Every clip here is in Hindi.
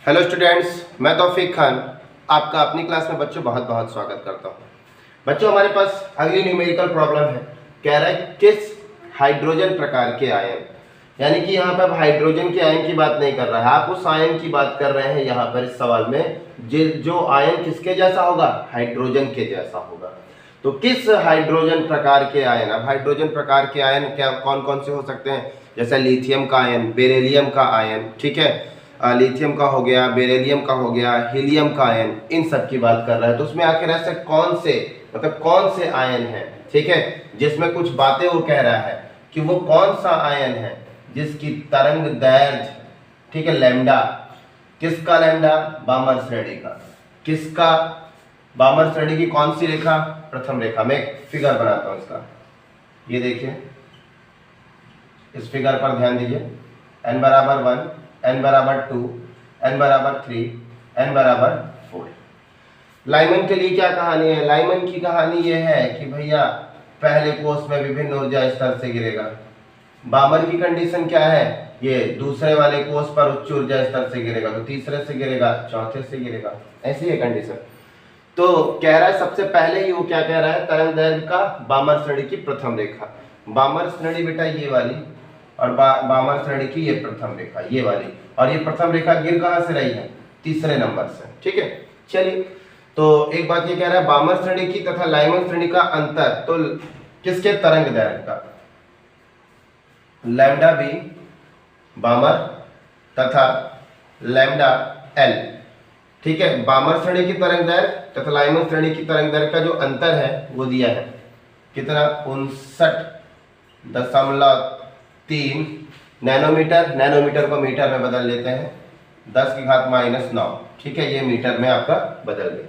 हेलो स्टूडेंट्स, मैं तौफीक खान आपका अपनी क्लास में बच्चों बहुत बहुत स्वागत करता हूँ। बच्चों, हमारे पास अगली न्यूमेरिकल प्रॉब्लम है। कह रहा है किस हाइड्रोजन प्रकार के आयन, यानी कि यहाँ पर हाइड्रोजन के आयन की बात नहीं कर रहा है, आप उस आयन की बात कर रहे हैं यहाँ पर इस सवाल में जो आयन किसके जैसा होगा, हाइड्रोजन के जैसा होगा। तो किस हाइड्रोजन प्रकार के आयन, अब हाइड्रोजन प्रकार के आयन क्या कौन कौन से हो सकते हैं, जैसे लिथियम का आयन, बेरिलियम का आयन, ठीक है, लिथियम का हो गया, बेरिलियम का हो गया, हीलियम का आयन, इन सब की बात कर रहा है। तो उसमें आखिर ऐसे कौन से, मतलब कौन से आयन है, ठीक है, जिसमें कुछ बातें वो कह रहा है कि वो कौन सा आयन है जिसकी तरंग दैर्घ्य, ठीक है, लैम्डा, किसका लैम्डा, बामर श्रेणी का, किसका, बामर श्रेणी की कौन सी रेखा, प्रथम रेखा। मैं एक फिगर बनाता हूं इसका, ये देखिए, इस फिगर पर ध्यान दीजिए। n बराबर 1, n बराबर 2, n बराबर 3, n बराबर 4। लाइमन के लिए क्या कहानी है, लाइमन की कहानी यह है कि भैया पहले कोष में विभिन्न ऊर्जा स्तर से गिरेगा। बामर की कंडीशन क्या है, ये दूसरे वाले कोष पर उच्च ऊर्जा स्तर से गिरेगा, तो तीसरे से गिरेगा, चौथे से गिरेगा, ऐसी है कंडीशन। तो कह रहा है सबसे पहले ही वो क्या कह रहा है, तरंग दैर्घ्य का बामर श्रेणी की प्रथम रेखा। बामर श्रेणी बेटा ये वाली, और बामर श्रेणी की ये प्रथम रेखा, ये वाली, और ये प्रथम रेखा गिर कहां से रही है, तीसरे नंबर से, ठीक है। चलिए, तो एक बात ये कह रहा है बामर श्रेणी की तथा लाइमन श्रेणी का अंतर, तो किसके तरंग दैर्घ्य का, लैम्डा बी बामर तथा लैम्डा एल, ठीक है। बामर श्रेणी की तरंग दैर्घ्य तथा लाइमन श्रेणी की तरंग दैर्घ्य का जो अंतर है वो दिया है कितना, 59.3 नैनोमीटर। नैनोमीटर को मीटर में बदल लेते हैं, 10⁻⁹, ठीक है, ये मीटर में आपका बदल गया।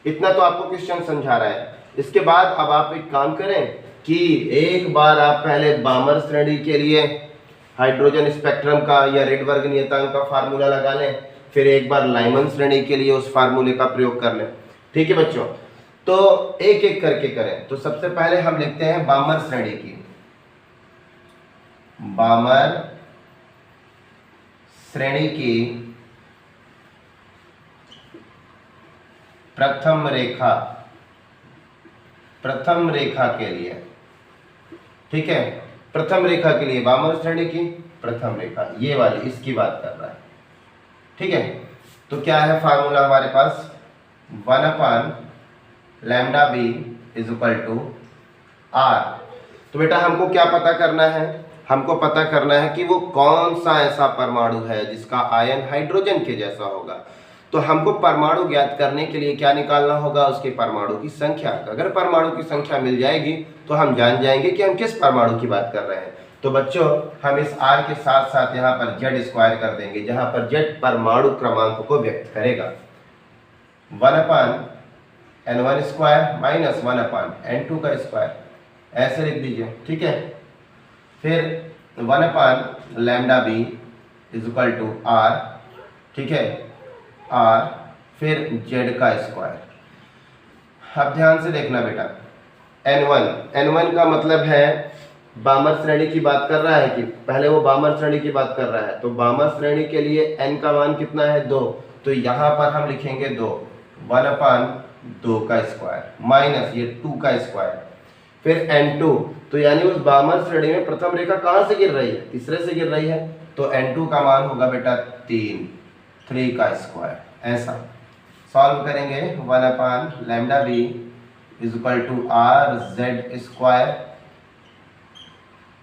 इतना तो आपको क्वेश्चन समझा रहा है। इसके बाद अब आप एक काम करें कि एक बार आप पहले बामर श्रेणी के लिए हाइड्रोजन स्पेक्ट्रम का या रिडबर्ग नियतांक का फार्मूला लगा लें, फिर एक बार लाइमन श्रेणी के लिए उस फार्मूले का प्रयोग कर लें, ठीक है बच्चों। तो एक एक करके करें। तो सबसे पहले हम लिखते हैं बामर श्रेणी की, बामर श्रेणी की प्रथम रेखा, प्रथम रेखा के लिए, ठीक है, प्रथम रेखा के लिए बामर श्रेणी की प्रथम रेखा, ये वाली, इसकी बात कर रहा है, ठीक है। तो क्या है फार्मूला हमारे पास, 1/λb = r। तो बेटा हमको क्या पता करना है, हमको पता करना है कि वो कौन सा ऐसा परमाणु है जिसका आयन हाइड्रोजन के जैसा होगा। तो हमको परमाणु ज्ञात करने के लिए क्या निकालना होगा, उसके परमाणु की संख्या। अगर परमाणु की संख्या मिल जाएगी तो हम जान जाएंगे कि हम किस परमाणु की बात कर रहे हैं। तो बच्चों हम इस r के साथ साथ यहाँ पर z² कर देंगे, जहां पर z परमाणु क्रमांक को व्यक्त करेगा। 1/n1² - 1/n2 का स्क्वायर, ऐसे लिख दीजिए, ठीक है। फिर 1/λb = r, ठीक है, r, फिर z का स्क्वायर। अब ध्यान से देखना बेटा, n1 का मतलब है बामर श्रेणी की बात कर रहा है कि पहले वो बामर श्रेणी की बात कर रहा है। तो बामर श्रेणी के लिए n का मान कितना है, 2। तो यहाँ पर हम लिखेंगे 2, 1/2 का स्क्वायर माइनस ये 2 का स्क्वायर, फिर n2। तो यानी उस बामर श्रेणी में प्रथम रेखा कहाँ से गिर रही है, तीसरे से गिर रही है। तो n2 का मान होगा बेटा 3 का स्क्वायर। ऐसा सॉल्व करेंगे, 1/λb = rz²,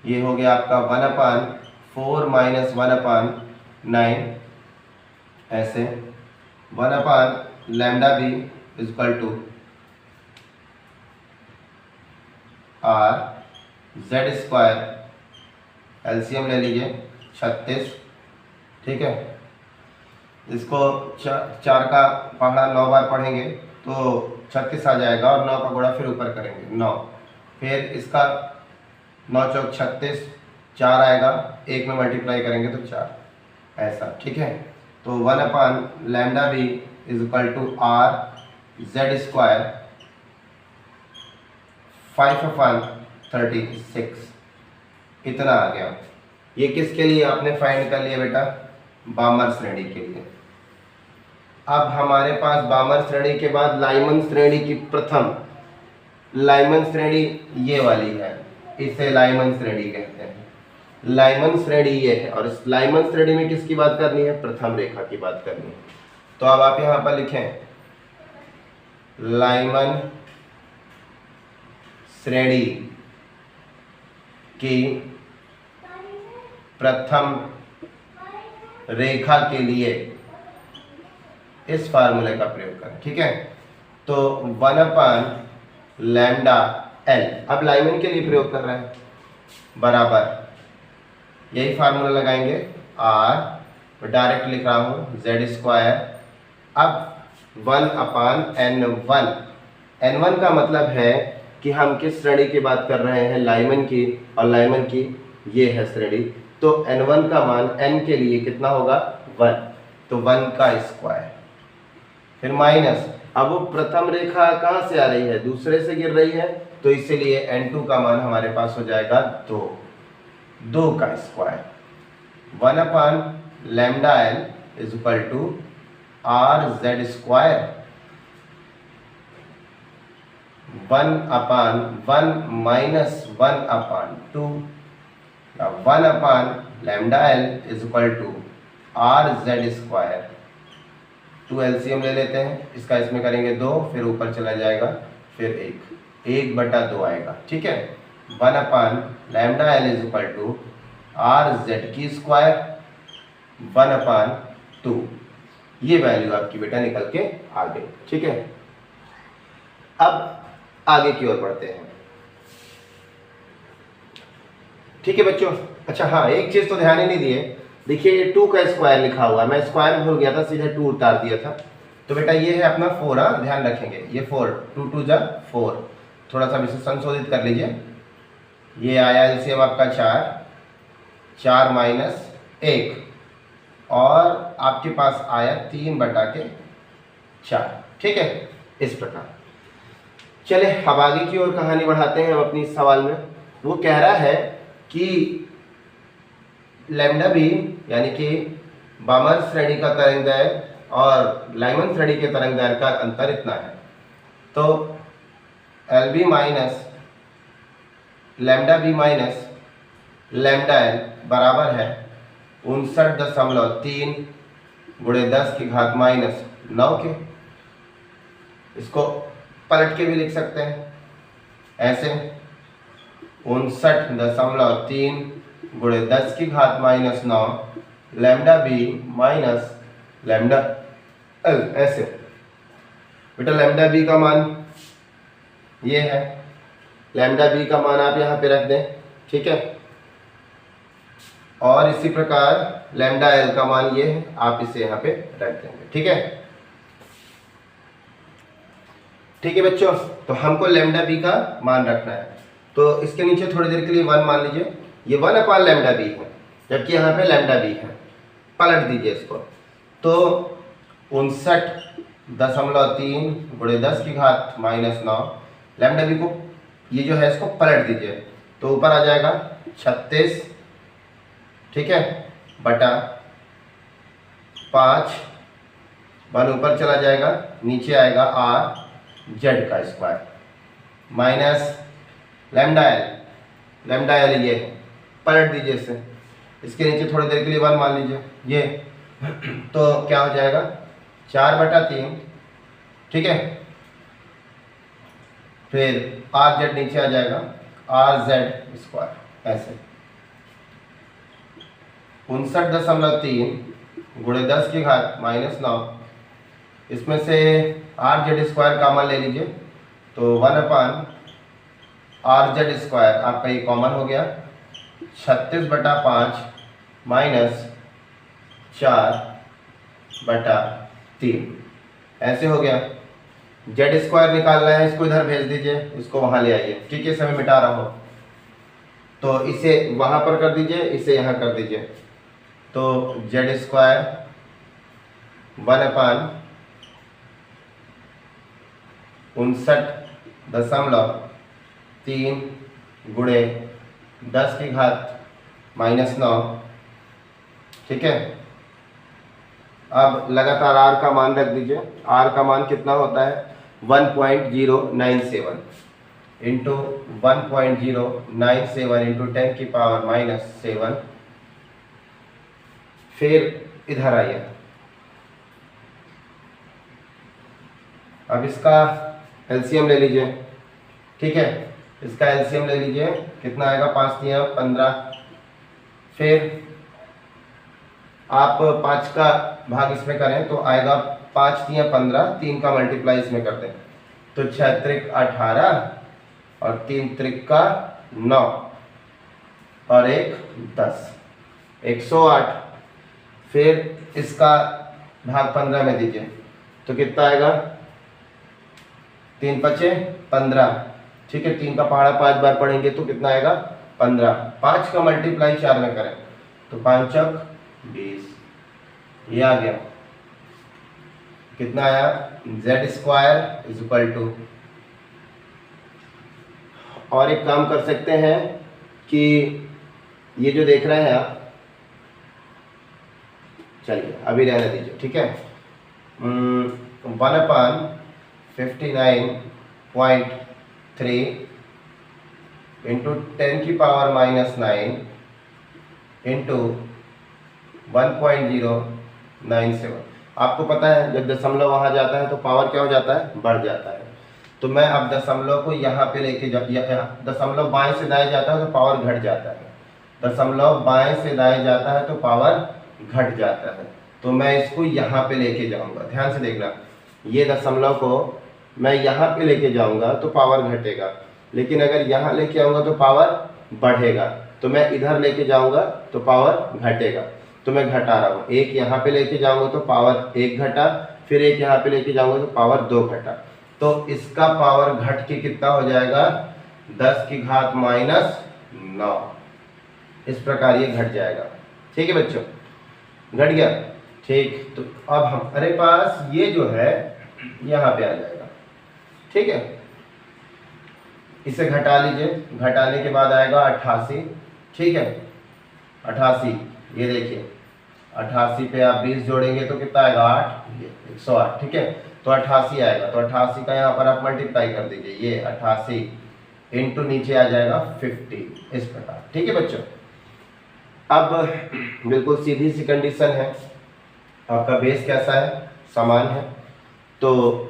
ये हो गया आपका 1/4 - 1/9, ऐसे 1/λb = rz², एलसीएम ले लीजिए 36, ठीक है। इसको 4 का पहाड़ा 9 बार पढ़ेंगे तो 36 आ जाएगा, और 9 का गुणा फिर ऊपर करेंगे 9, फिर इसका 9 चौक 36, 4 आएगा, 1 में मल्टीप्लाई करेंगे तो 4, ऐसा, ठीक है। तो 1/λb = rz², 5/36, इतना आ गया। ये किसके लिए आपने फाइंड कर लिया बेटा, बामर श्रेणी के लिए। अब हमारे पास बामर श्रेणी के बाद लाइमन श्रेणी की प्रथम लाइमन श्रेणी ये वाली है, इसे लाइमन श्रेणी कहते हैं। लाइमन श्रेणी ये है और इस लाइमन श्रेणी में किसकी बात करनी है? प्रथम रेखा की बात करनी है। तो अब आप यहां पर लिखें लाइमन श्रेणी की प्रथम रेखा के लिए इस फार्मूले का प्रयोग करें। ठीक है, तो 1/λL, अब लाइमन के लिए प्रयोग कर रहे हैं, बराबर यही फार्मूला लगाएंगे, R डायरेक्ट लिख रहा हूं Z²। अब 1/N1, N1 का मतलब है कि हम किस श्रेणी की बात कर रहे हैं? लाइमन की, और लाइमन की ये है श्रेणी, तो N1 का मान N के लिए कितना होगा? 1, तो 1 का स्क्वायर, फिर माइनस, अब वो प्रथम रेखा कहाँ से आ रही है? दूसरे से गिर रही है, तो इसीलिए N2 का मान हमारे पास हो जाएगा 2 का square. 1/λL is equal to RZ², 1/1 minus 1/2, 1/λL is equal to RZ²। 2 LCM ले लेते हैं, इसका इसमें करेंगे 2, फिर ऊपर चला जाएगा, फिर 1/2 आएगा। ठीक है, 1/λL is equal to RZ², 1/2, ये वैल्यू आपकी बेटा निकल के आ गई। ठीक है, अब आगे की ओर बढ़ते हैं। ठीक है बच्चों, अच्छा हाँ, एक चीज तो ध्यान ही नहीं दिए, देखिए ये 2 का स्क्वायर लिखा हुआ है, मैं स्क्वायर भूल गया था, सीधे 2 उतार दिया था। तो बेटा ये है अपना 4, ध्यान रखेंगे, ये 4, 2 2 जा 4, थोड़ा सा इसे संशोधित कर लीजिए। ये आया एलसीएम आपका 4 माइनस 1, और आपके पास आया 3/4। ठीक है, इस प्रकार। चले अब आगे की ओर कहानी बढ़ाते हैं हम अपनी सवाल में। वो कह रहा है कि लैम्डा भी, यानी कि बामर श्रेणी का तरंगदैर्घ्य और लाइमन श्रेणी के तरंगदैर्घ्य का अंतर इतना है, तो LB minus lambda B minus lambda L बराबर है 59.3 × 10⁻⁹ के। इसको पलट के भी लिख सकते हैं ऐसे, 59.3 × 10⁻⁹ lambda B minus lambda L, ऐसे। बेटा लैम्डा बी का मान ये है, लैम्डा बी का मान आप यहाँ पे रख दें। ठीक है, और इसी प्रकार लैम्डा एल का मान ये है, आप इसे यहाँ पे रख देंगे। ठीक है, ठीक है बच्चों, तो हमको लैम्डा बी का मान रखना है, तो इसके नीचे थोड़ी देर के लिए 1 मान लीजिए, ये 1/λ बी है, जबकि यहाँ पे लैम्डा बी है। पलट दीजिए इसको, तो 59.3 × 10⁻⁹ लैम्डा बी को, ये जो है इसको पलट दीजिए, तो ऊपर आ जाएगा 36, ठीक है, बटा 5, 1 ऊपर चला जाएगा, नीचे आएगा RZ² माइनस लैम्डा एल ये है, पलट दीजिए इसे, इसके नीचे थोड़ी देर के लिए 1 मान लीजिए ये, तो क्या हो जाएगा 4/3। ठीक है, फिर RZ नीचे आ जाएगा, RZ², ऐसे 59.3 × 10⁻⁹, इसमें से RZ² का मान ले लीजिए, तो 1/RZ² आपका ये कॉमन हो गया, 36/5 माइनस 4/3, ऐसे हो गया। Z² निकालना है, इसको इधर भेज दीजिए, इसको वहाँ ले आइए। ठीक है, समय मिटा रहा हो तो इसे वहाँ पर कर दीजिए, इसे यहाँ कर दीजिए, तो Z² 1/59.3 × 10⁻⁹, ठीक है, अब लगातार R का मान रख दीजिए। R का मान कितना होता है 1097 इंटू 1097 इंटू 10 की पावर -7। फिर इधर आइए, अब इसका एलसीएम ले लीजिए। ठीक है, इसका एलसीएम ले लीजिए, कितना आएगा 5 तिया 15। फिर आप 5 का भाग इसमें करें तो आएगा 5 तिया 15, 3 का मल्टीप्लाई इसमें कर दें तो 6 त्रिक 18 और 3 त्रिक का 9 और 1 10, 108। फिर इसका भाग 15 में दीजिए तो कितना आएगा 3 पचे 15। ठीक है, 3 का पहाड़ा 5 बार पढ़ेंगे तो कितना आएगा 15। 5 का मल्टीप्लाई 4 में करें तो 5 चौक 20, ये आ गया। कितना आया z² इक्वल टू, और एक काम कर सकते हैं कि ये जो देख रहे हैं आप, चलिए अभी रहने दीजिए। ठीक है, 1/59.3 इंटू 10 की पावर -9 इंटू 1.097। आपको पता है जब दशमलव वहाँ जाता है तो पावर क्या हो जाता है, बढ़ जाता है। तो मैं अब दशमलव को यहाँ पे लेके दशमलव बाएं से दाएं जाता है तो पावर घट जाता है, दशमलव बाएं से दाएं जाता है तो पावर घट जाता है। तो मैं इसको यहाँ पे लेके जाऊँगा, ध्यान से देखना, ये दशमलव को मैं यहाँ पे लेके जाऊँगा तो पावर घटेगा, लेकिन अगर यहाँ लेके आऊँगा तो पावर बढ़ेगा। तो मैं इधर लेके जाऊँगा तो पावर घटेगा, तो मैं घटा रहा हूँ। एक यहाँ पे लेके जाऊँगा तो पावर 1 घटा, फिर एक यहाँ पे लेके जाऊँगा तो पावर 2 घटा। तो इसका पावर घट के कितना हो जाएगा 10 की घात -9। इस प्रकार ये घट जाएगा। ठीक है बच्चों, घट गया। ठीक, तो अब हमारे पास ये जो है यहाँ पे आ जाएगा। ठीक है, इसे घटा लीजिए, घटाने के बाद आएगा 88। ठीक है, 88, ये देखिए 88 पे आप 20 जोड़ेंगे तो कितना आएगा 8, 108। ठीक है, तो 88 आएगा, तो 88 का यहाँ पर आप मल्टीप्लाई कर दीजिए, ये 88 इंटू नीचे आ जाएगा 50, इस प्रकार। ठीक है बच्चों, अब बिल्कुल सीधी सी कंडीशन है, आपका बेस कैसा है, समान है। तो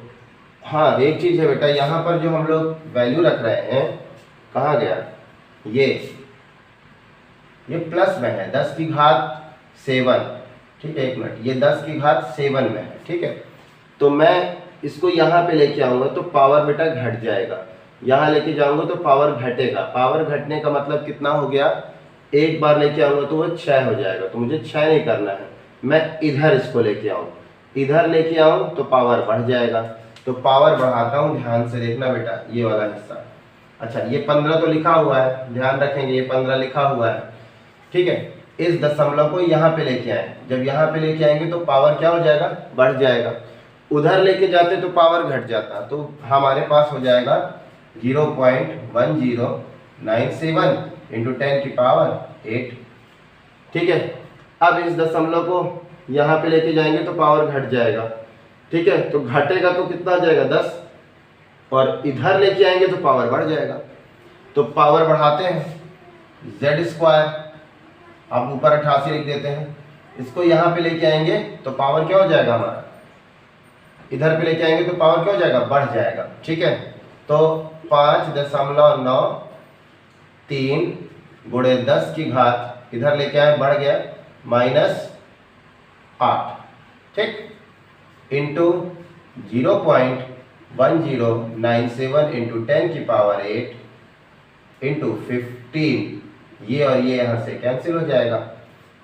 हाँ, एक चीज़ है बेटा, यहाँ पर जो हम लोग वैल्यू रख रहे हैं, कहाँ गया ये प्लस में है 10 की घात 7। ठीक है, एक मिनट, ये 10 की घात 7 में है। ठीक है, तो मैं इसको यहाँ पे लेके आऊँगा तो पावर बेटा घट जाएगा, यहाँ लेके जाऊँगा तो पावर घटेगा। पावर घटने का मतलब कितना हो गया, एक बार लेके आऊँगा तो वो 6 हो जाएगा, तो मुझे 6 नहीं करना है, मैं इधर इसको लेके आऊँ, इधर लेके आऊँ तो पावर बढ़ जाएगा। तो पावर बढ़ाता हूँ, ध्यान से देखना बेटा, ये वाला हिस्सा। अच्छा, ये 15 तो लिखा हुआ है, ध्यान रखेंगे, ये 15 लिखा हुआ है। ठीक है, इस दशमलव को यहाँ पे लेके आए, जब यहाँ पे लेके आएंगे तो पावर क्या हो जाएगा, बढ़ जाएगा। उधर लेके जाते तो पावर घट जाता, तो हमारे पास हो जाएगा 0.1097 इंटू 10 की पावर 8। ठीक है, अब इस दशमलव को यहाँ पे लेके जाएंगे तो पावर घट जाएगा। ठीक है, तो घटेगा तो कितना आ जाएगा 10, और इधर लेके आएंगे तो पावर बढ़ जाएगा। तो पावर बढ़ाते हैं, z², आप ऊपर 88 लिख देते हैं, इसको यहाँ पे लेके आएंगे तो पावर क्या हो जाएगा हमारा, इधर पे लेके आएंगे तो पावर क्या हो जाएगा, बढ़ जाएगा। ठीक है, तो 5.93 गुणे 10 की घात, इधर लेके आए बढ़ गया -8। ठीक, इंटू 0.1097 इंटू 10 की पावर 8 इंटू 15। ये और ये यहाँ से कैंसिल हो जाएगा।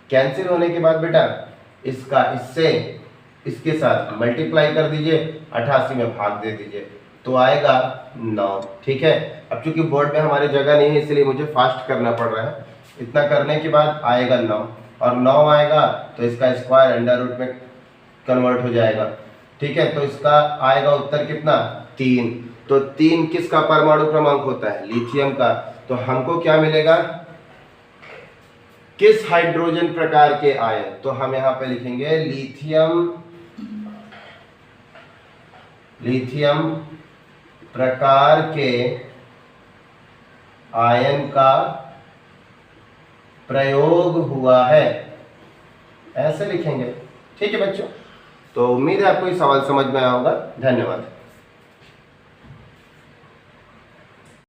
कैंसिल होने के बाद बेटा इसका इससे इसके साथ मल्टीप्लाई कर दीजिए, 88 में भाग दे दीजिए तो आएगा 9। ठीक है, अब चूंकि बोर्ड में हमारी जगह नहीं है इसलिए मुझे फास्ट करना पड़ रहा है। इतना करने के बाद आएगा 9, और 9 आएगा तो इसका स्क्वायर अंडर रूट में कन्वर्ट हो जाएगा। ठीक है, तो इसका आएगा उत्तर कितना, 3। तो 3 किसका परमाणु क्रमांक होता है, लिथियम का। तो हमको क्या मिलेगा, किस हाइड्रोजन प्रकार के आयन, तो हम यहां पे लिखेंगे लिथियम प्रकार के आयन का प्रयोग हुआ है, ऐसे लिखेंगे। ठीक है बच्चों, तो उम्मीद है आपको ये सवाल समझ में आया होगा। धन्यवाद।